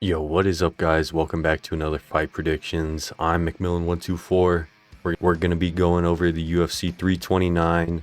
Yo, what is up, guys? Welcome back to another Fight Predictions. I'm McMillan124. We're going to be going over the UFC 329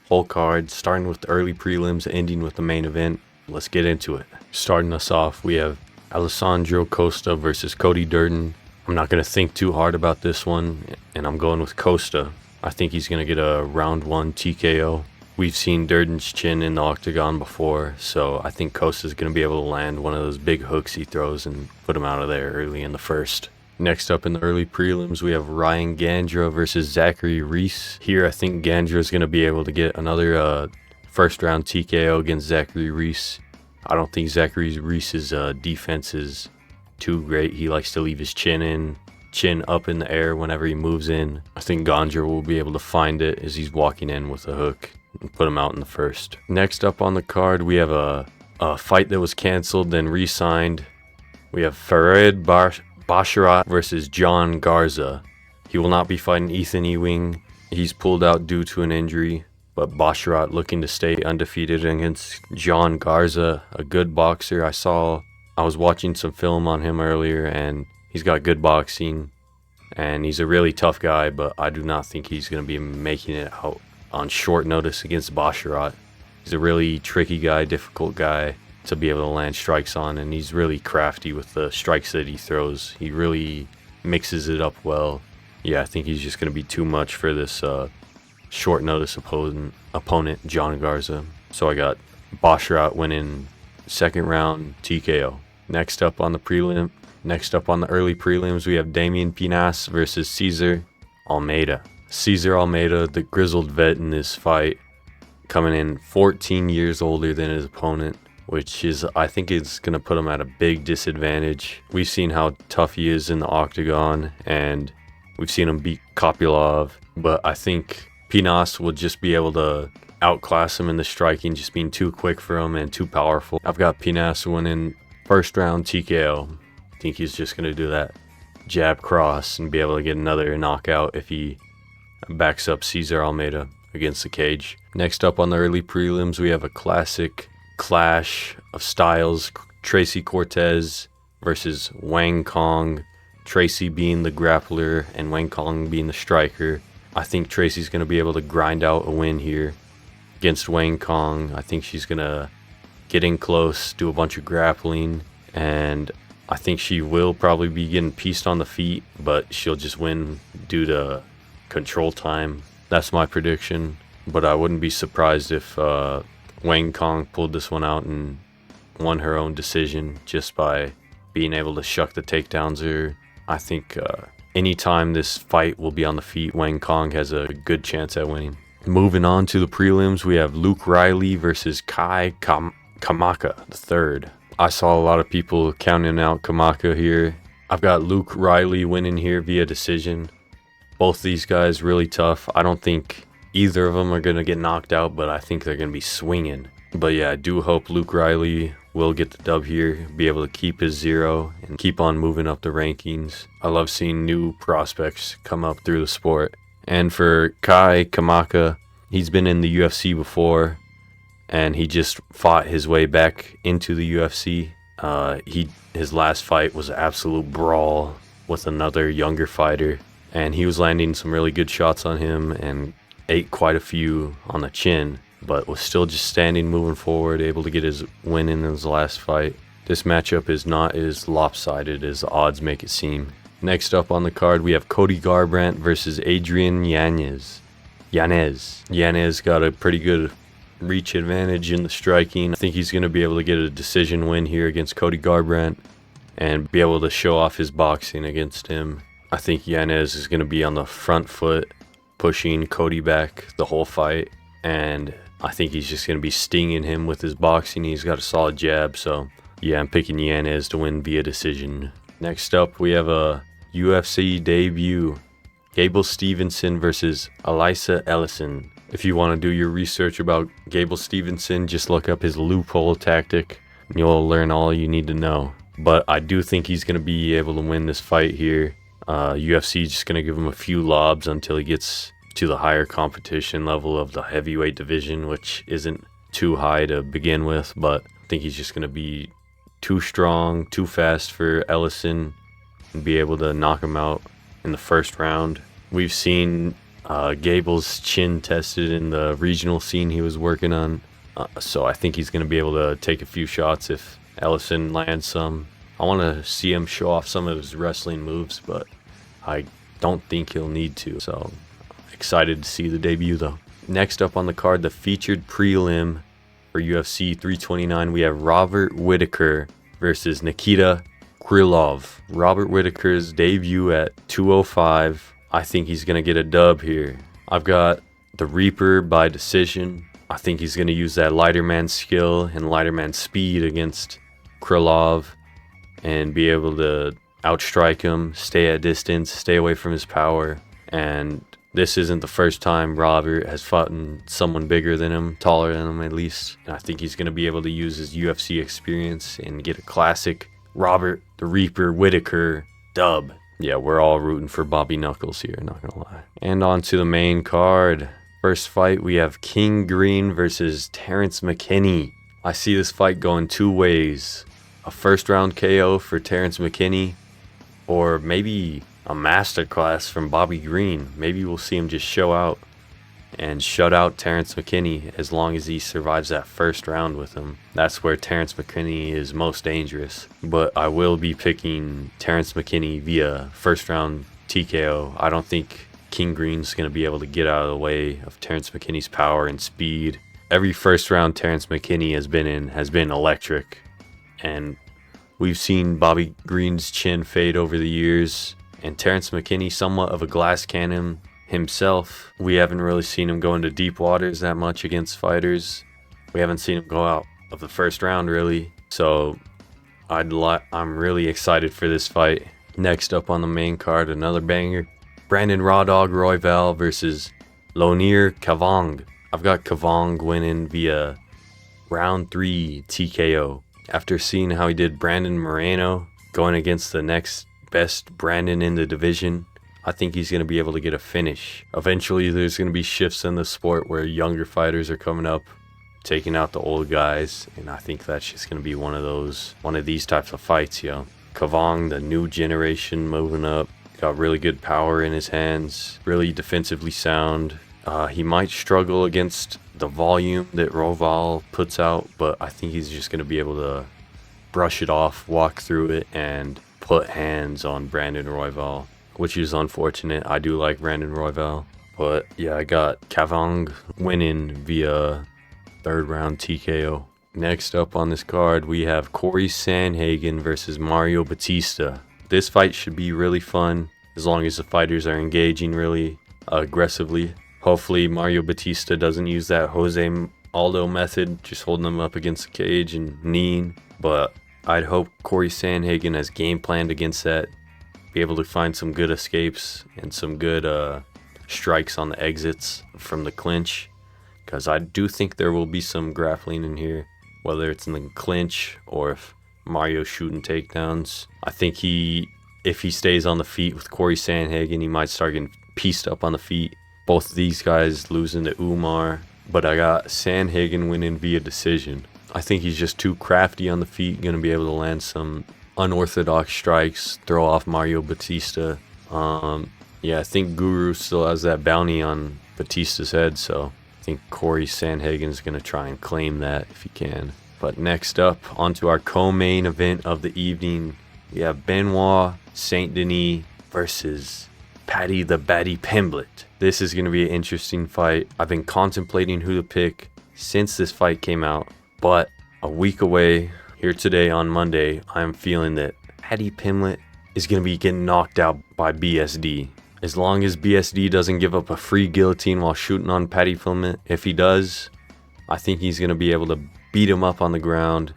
whole card, starting with the early prelims, ending with the main event. Let's get into it. Starting us off, we have Alessandro Costa versus Cody Durden. I'm not going to think too hard about this one, and I'm going with Costa. I think he's going to get a round 1 TKO. We've seen Durden's chin in the octagon before, so I think Costa's going to be able to land one of those big hooks he throws and put him out of there early in the first. Next up in the early prelims, we have Ryan Gandra versus Zachary Reese. Here, I think Gandra is going to be able to get another first round TKO against Zachary Reese. I don't think Zachary Reese's defense is too great. He likes to leave his chin up in the air whenever he moves in. I think Gandra will be able to find it as he's walking in with a hook and put him out in the first. Next up on the card, we have a fight that was canceled, then re-signed. We have Farid Basharat versus John Garza. He will not be fighting Ethan Ewing. He's pulled out due to an injury, but Basharat looking to stay undefeated against John Garza, a good boxer. I was watching some film on him earlier, and he's got good boxing, and he's a really tough guy, but I do not think he's going to be making it out on short notice against Basharat. He's a really tricky guy, difficult guy to be able to land strikes on, and he's really crafty with the strikes that he throws. He really mixes it up well. Yeah, I think he's just going to be too much for this short notice opponent, John Garza. So I got Basharat winning second round TKO. Next up on the early prelims, we have Damian Pinas versus Cesar Almeida. Cesar Almeida, the grizzled vet in this fight, coming in 14 years older than his opponent, which is, I think, is going to put him at a big disadvantage. We've seen how tough he is in the octagon, and we've seen him beat Krylov, but I think Pinas will just be able to outclass him in the striking, just being too quick for him and too powerful. I've got Pinas winning first round TKO. I think he's just going to do that jab cross and be able to get another knockout if he backs up Cesar Almeida against the cage. Next up on the early prelims, we have a classic clash of styles. Tracy Cortez versus Wang Kong. Tracy being the grappler and Wang Kong being the striker. I think Tracy's going to be able to grind out a win here against Wang Kong. I think she's going to get in close, do a bunch of grappling, and I think she will probably be getting pieced on the feet, but she'll just win due to control time. That's my prediction, but I wouldn't be surprised if Wang Kong pulled this one out and won her own decision just by being able to shuck the takedowns. Or I think anytime this fight will be on the feet, Wang Kong has a good chance at winning. Moving on to the prelims, we have Luke Riley versus Kai Kamaka III. I saw a lot of people counting out Kamaka here. I've got Luke Riley winning here via decision. Both these guys really tough. I don't think either of them are going to get knocked out, but I think they're going to be swinging. But yeah, I do hope Luke Riley will get the dub here, be able to keep his 0 and keep on moving up the rankings. I love seeing new prospects come up through the sport. And for Kai Kamaka, he's been in the UFC before, and he just fought his way back into the UFC. His last fight was an absolute brawl with another younger fighter, and he was landing some really good shots on him and ate quite a few on the chin, but was still just standing, moving forward, able to get his win in his last fight. This matchup is not as lopsided as the odds make it seem. Next up on the card, we have Cody Garbrandt versus Adrian Yanez. Yanez got a pretty good reach advantage in the striking. I think he's going to be able to get a decision win here against Cody Garbrandt and be able to show off his boxing against him. I think Yanez is going to be on the front foot, pushing Cody back the whole fight, and I think he's just going to be stinging him with his boxing. He's got a solid jab, so yeah, I'm picking Yanez to win via decision. Next up, we have a UFC debut, Gable Stevenson versus Alyssa Ellison. If you want to do your research about Gable Stevenson, just look up his loophole tactic, and you'll learn all you need to know. But I do think he's going to be able to win this fight here. UFC is just going to give him a few lobs until he gets to the higher competition level of the heavyweight division, which isn't too high to begin with, but I think he's just going to be too strong, too fast for Ellison and be able to knock him out in the first round. We've seen Gable's chin tested in the regional scene he was working on. So I think he's going to be able to take a few shots if Ellison lands some. I want to see him show off some of his wrestling moves, but I don't think he'll need to. So excited to see the debut though. Next up on the card, the featured prelim for UFC 329, we have Robert Whittaker versus Nikita Krylov. Robert Whittaker's debut at 205. I think he's going to get a dub here. I've got the Reaper by decision. I think he's going to use that lighter man skill and lighter man speed against Krylov and be able to outstrike him, stay at distance, stay away from his power. And this isn't the first time Robert has fought someone bigger than him, taller than him at least. And I think he's going to be able to use his UFC experience and get a classic Robert the Reaper Whittaker dub. Yeah, we're all rooting for Bobby Knuckles here, not gonna lie. And on to the main card. First fight, we have King Green versus Terrence McKinney. I see this fight going two ways. A first round KO for Terrence McKinney, or maybe a masterclass from Bobby Green. Maybe we'll see him just show out and shut out Terrence McKinney as long as he survives that first round with him. That's where Terrence McKinney is most dangerous. But I will be picking Terrence McKinney via first round TKO. I don't think King Green's going to be able to get out of the way of Terrence McKinney's power and speed. Every first round Terrence McKinney has been in has been electric. And we've seen Bobby Green's chin fade over the years. And Terrence McKinney, somewhat of a glass cannon himself. We haven't really seen him go into deep waters that much against fighters. We haven't seen him go out of the first round really. So I'm really excited for this fight. Next up on the main card, another banger. Brandon Raw Dog Royval versus Lonir Kavong. I've got Kavong winning via round 3 TKO. After seeing how he did Brandon Moreno going against the next best Brandon in the division, I think he's going to be able to get a finish. Eventually, there's going to be shifts in the sport where younger fighters are coming up, taking out the old guys, and I think that's just going to be one of these types of fights, yo. Kavong, the new generation, moving up, got really good power in his hands, really defensively sound. He might struggle against the volume that Roval puts out, but I think he's just going to be able to brush it off, walk through it, and put hands on Brandon Royval, which is unfortunate. I do like Brandon Royval, but yeah, I got Kavong winning via third round TKO. Next up on this card, we have Corey Sandhagen versus Mario Batista. This fight should be really fun as long as the fighters are engaging really aggressively. Hopefully Mario Batista doesn't use that Jose Aldo method, just holding him up against the cage and kneeing. But I'd hope Corey Sandhagen has game planned against that, be able to find some good escapes and some good strikes on the exits from the clinch, because I do think there will be some grappling in here, whether it's in the clinch or if Mario's shooting takedowns. I think if he stays on the feet with Corey Sandhagen, he might start getting pieced up on the feet. Both of these guys losing to Umar, but I got Sandhagen winning via decision. I think he's just too crafty on the feet, going to be able to land some unorthodox strikes, throw off Mario Batista. Yeah, I think Guru still has that bounty on Batista's head, so I think Corey Sandhagen is going to try and claim that if he can. But next up, onto our co-main event of the evening, we have Benoit Saint Denis versus Paddy the Batty Pimblett. This is going to be an interesting fight. I've been contemplating who to pick since this fight came out, but a week away, here today on Monday, I'm feeling that Paddy Pimblett is going to be getting knocked out by BSD. As long as BSD doesn't give up a free guillotine while shooting on Paddy Pimblett, if he does, I think he's going to be able to beat him up on the ground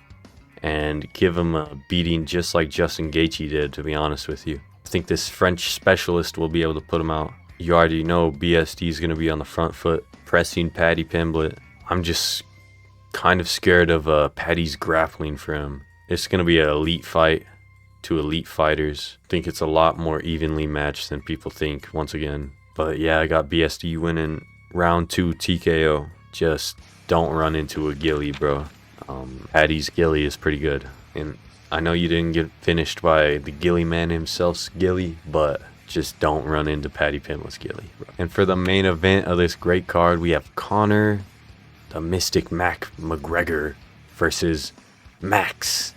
and give him a beating just like Justin Gaethje did, to be honest with you. I think this French specialist will be able to put him out. You already know BSD is going to be on the front foot, pressing Paddy Pimblett. I'm just kind of scared of Paddy's grappling for him. It's going to be an elite fight to elite fighters. I think it's a lot more evenly matched than people think, once again. But yeah, I got BSD winning round 2 TKO. Just don't run into a ghillie, bro. Paddy's ghillie is pretty good. And I know you didn't get finished by the Gilly man himself, Gilly, but just don't run into Paddy Pimblett's Gilly. And for the main event of this great card, we have Conor, the Mystic Mac McGregor, versus Max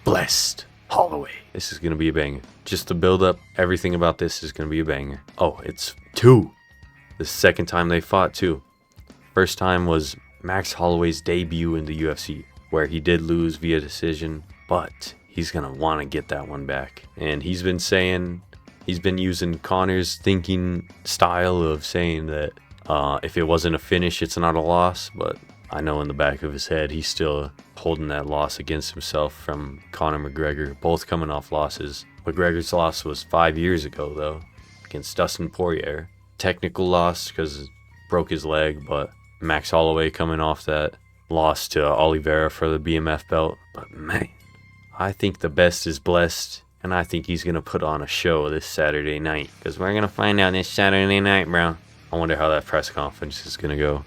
Blessed Holloway. This is going to be a banger. Just to build up, everything about this is going to be a banger. Oh, it's two. The second time they fought, too. First time was Max Holloway's debut in the UFC, where he did lose via decision, but he's going to want to get that one back. And he's been using Conor's thinking style of saying that if it wasn't a finish, it's not a loss. But I know in the back of his head, he's still holding that loss against himself from Conor McGregor, both coming off losses. McGregor's loss was 5 years ago, though, against Dustin Poirier. Technical loss because broke his leg, but Max Holloway coming off that loss to Oliveira for the BMF belt. But man, I think the best is blessed, and I think he's going to put on a show this Saturday night, because we're going to find out this Saturday night, bro. I wonder how that press conference is going to go.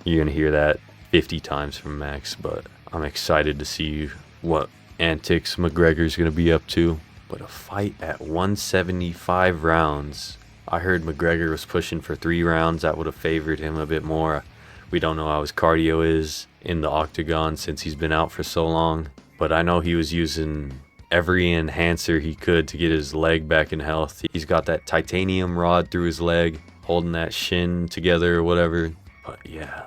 You're going to hear that 50 times from Max, but I'm excited to see what antics McGregor's going to be up to. But a fight at 175 rounds. I heard McGregor was pushing for 3 rounds. That would have favored him a bit more. We don't know how his cardio is in the octagon since he's been out for so long. But I know he was using every enhancer he could to get his leg back in health. He's got that titanium rod through his leg, holding that shin together or whatever. But yeah,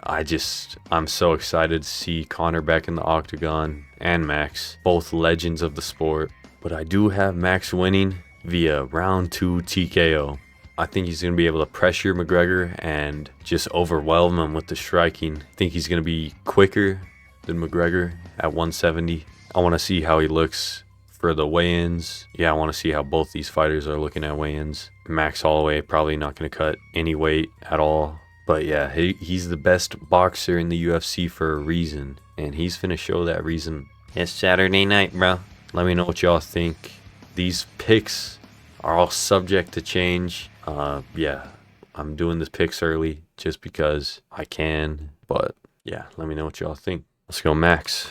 I'm so excited to see Conor back in the octagon and Max, both legends of the sport. But I do have Max winning via round 2 TKO. I think he's going to be able to pressure McGregor and just overwhelm him with the striking. I think he's going to be quicker than McGregor at 170. I want to see how he looks for the weigh-ins. Yeah, I want to see how both these fighters are looking at weigh-ins. Max Holloway probably not going to cut any weight at all. But yeah, he's the best boxer in the UFC for a reason. And he's finna show that reason. It's Saturday night, bro. Let me know what y'all think. These picks are all subject to change. Yeah, I'm doing this picks early just because I can. But yeah, let me know what y'all think. Let's go, Max.